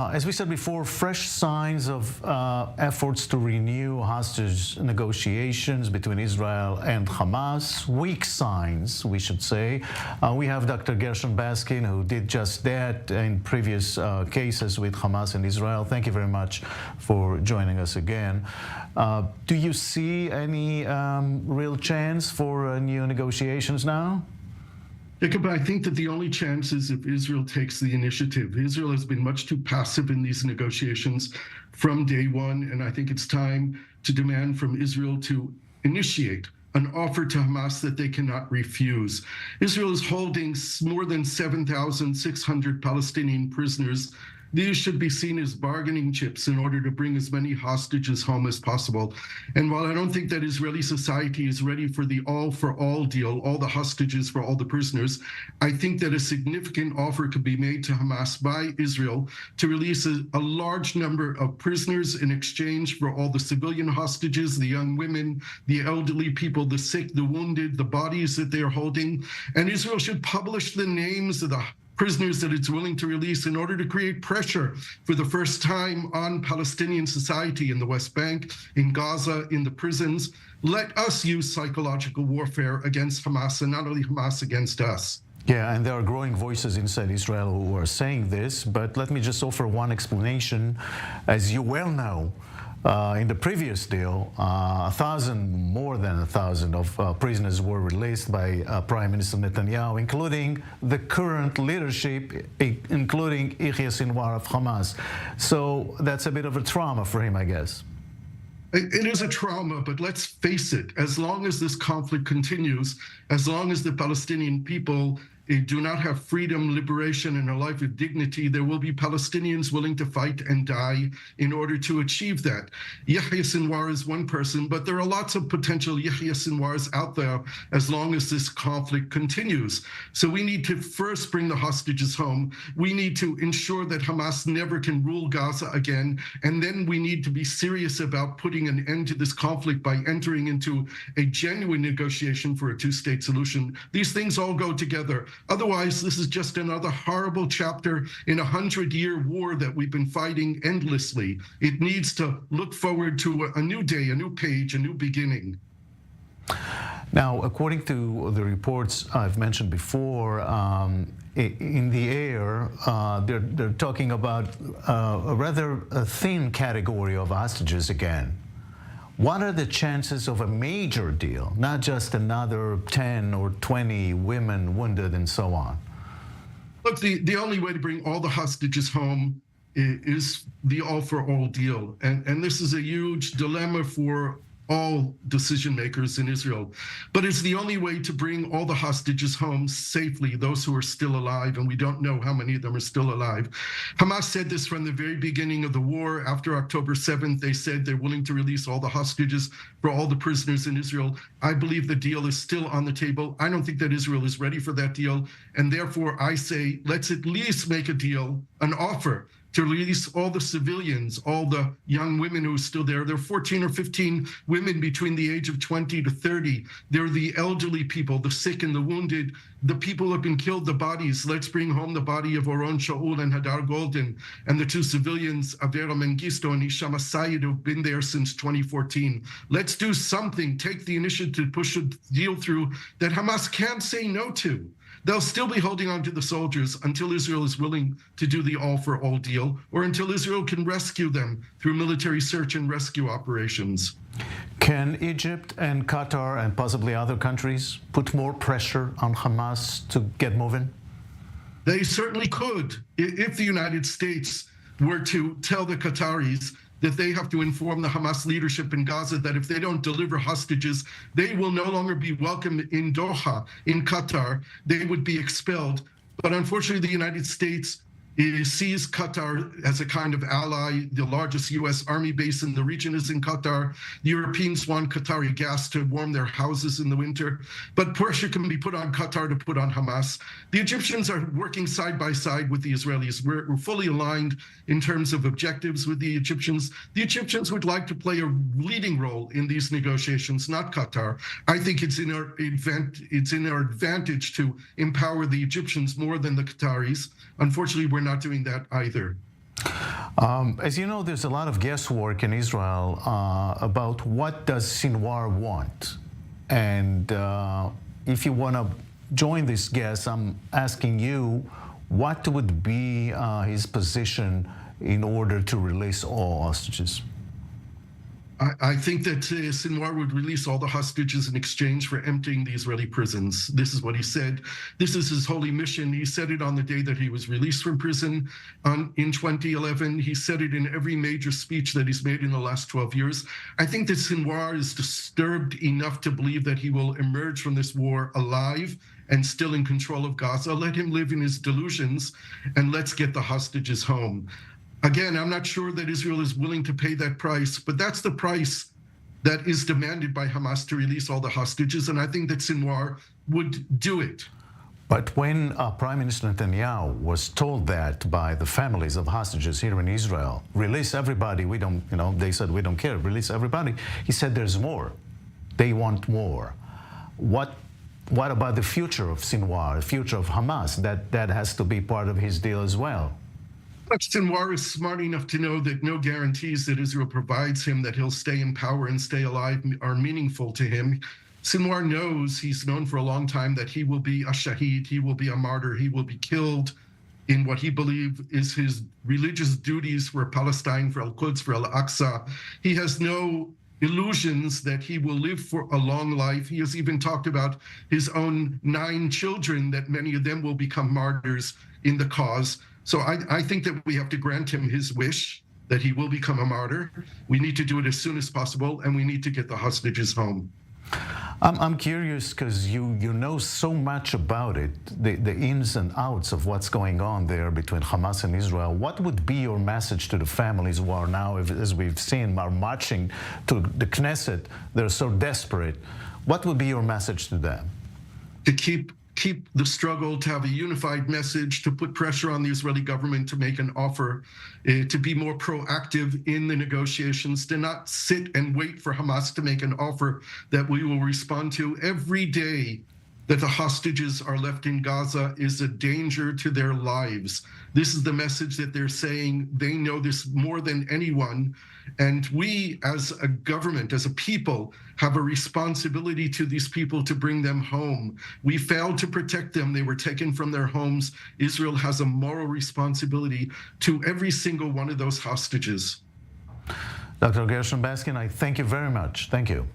As we said before, fresh signs of efforts to renew hostage negotiations between Israel and Hamas. Weak signs, we should say. We have Dr. Gershon Baskin, who did just that in previous cases with Hamas and Israel. Thank you very much for joining us again. Do you see any real chance for new negotiations now? Jacob, I think that the only chance is if Israel takes the initiative. Israel has been much too passive in these negotiations from day one, and I think it's time to demand from Israel to initiate an offer to Hamas that they cannot refuse. Israel is holding more than 7,600 Palestinian prisoners. These should be seen as bargaining chips in order to bring as many hostages home as possible. And while I don't think that Israeli society is ready for the all-for-all deal, all the hostages for all the prisoners, I think that a significant offer could be made to Hamas by Israel to release a large number of prisoners in exchange for all the civilian hostages, the young women, the elderly people, the sick, the wounded, the bodies that they are holding. And Israel should publish the names of the prisoners that it's willing to release in order to create pressure for the first time on Palestinian society in the West Bank, in Gaza, in the prisons. Let us use psychological warfare against Hamas, and not only Hamas against us. Yeah, and there are growing voices inside Israel who are saying this, but let me just offer one explanation. As you well know, in the previous deal, more than 1,000 of prisoners were released by Prime Minister Netanyahu, including the current leadership, including Yahya Sinwar of Hamas. So that's a bit of a trauma for him, I guess. It is a trauma, but let's face it, as long as this conflict continues, as long as the Palestinian people do not have freedom, liberation, and a life of dignity, there will be Palestinians willing to fight and die in order to achieve that. Yahya Sinwar is one person, but there are lots of potential Yahya Sinwars out there as long as this conflict continues. So we need to first bring the hostages home. We need to ensure that Hamas never can rule Gaza again. And then we need to be serious about putting an end to this conflict by entering into a genuine negotiation for a two-state solution. These things all go together. Otherwise, this is just another horrible chapter in a 100-year war that we've been fighting endlessly. It needs to look forward to a new day, a new page, a new beginning. Now, according to the reports I've mentioned before, in the air, they're talking about a rather thin category of hostages again. What are the chances of a major deal, not just another 10 or 20 women wounded and so on? Look, the only way to bring all the hostages home is the all-for-all deal. And this is a huge dilemma for all decision makers in Israel. But it's the only way to bring all the hostages home safely, those who are still alive, and we don't know how many of them are still alive. Hamas said this from the very beginning of the war. After October 7th, they said they're willing to release all the hostages for all the prisoners in Israel. I believe the deal is still on the table. I don't think that Israel is ready for that deal. And therefore, I say, let's at least make a deal, an offer, to release all the civilians, all the young women who are still there. There are 14 or 15 women between the age of 20 to 30. They're the elderly people, the sick and the wounded, the people who have been killed, the bodies. Let's bring home the body of Oron Shaul and Hadar Golden, and the two civilians, Avera Mengistu and Hisham Asayed, who've been there since 2014. Let's do something, take the initiative to push a deal through that Hamas can't say no to. They'll still be holding on to the soldiers until Israel is willing to do the all-for-all deal, or until Israel can rescue them through military search and rescue operations. Can Egypt and Qatar and possibly other countries put more pressure on Hamas to get moving? They certainly could. If the United States were to tell the Qataris that they have to inform the Hamas leadership in Gaza that if they don't deliver hostages, they will no longer be welcome in Doha, in Qatar. They would be expelled. But unfortunately, the United States sees Qatar as a kind of ally. The largest U.S. army base in the region is in Qatar. The Europeans want Qatari gas to warm their houses in the winter. But pressure can be put on Qatar to put on Hamas. The Egyptians are working side by side with the Israelis. We're fully aligned in terms of objectives with the Egyptians. The Egyptians would like to play a leading role in these negotiations, not Qatar. I think it's in our advantage to empower the Egyptians more than the Qataris. Unfortunately, we're not doing that either. As you know, there's a lot of guesswork in Israel about what does Sinwar want. And if you want to join this guess, I'm asking you, what would be his position in order to release all hostages? I think that Sinwar would release all the hostages in exchange for emptying the Israeli prisons. This is what he said. This is his holy mission. He said it on the day that he was released from prison in 2011. He said it in every major speech that he's made in the last 12 years. I think that Sinwar is disturbed enough to believe that he will emerge from this war alive and still in control of Gaza. Let him live in his delusions, and let's get the hostages home. Again, I'm not sure that Israel is willing to pay that price, but that's the price that is demanded by Hamas to release all the hostages, and I think that Sinwar would do it. But when Prime Minister Netanyahu was told that by the families of hostages here in Israel, release everybody, we don't, they said, we don't care, release everybody, he said there's more. They want more. What about the future of Sinwar, the future of Hamas? That has to be part of his deal as well. But Sinwar is smart enough to know that no guarantees that Israel provides him that he'll stay in power and stay alive are meaningful to him. Sinwar knows, he's known for a long time, that he will be a shaheed, he will be a martyr, he will be killed in what he believes is his religious duties for Palestine, for Al-Quds, for Al-Aqsa. He has no illusions that he will live for a long life. He has even talked about his own 9 children, that many of them will become martyrs in the cause. So I think that we have to grant him his wish that he will become a martyr. We need to do it as soon as possible, and we need to get the hostages home. I'm curious because you know so much about it, the ins and outs of what's going on there between Hamas and Israel. What would be your message to the families who are now, as we've seen, are marching to the Knesset? They're so desperate. What would be your message to them? To keep the struggle, to have a unified message, to put pressure on the Israeli government to make an offer, to be more proactive in the negotiations, to not sit and wait for Hamas to make an offer that we will respond to. Every day that the hostages are left in Gaza is a danger to their lives. This is the message that they're saying. They know this more than anyone. And we, as a government, as a people, have a responsibility to these people to bring them home. We failed to protect them. They were taken from their homes. Israel has a moral responsibility to every single one of those hostages. Dr. Gershon Baskin, I thank you very much. Thank you.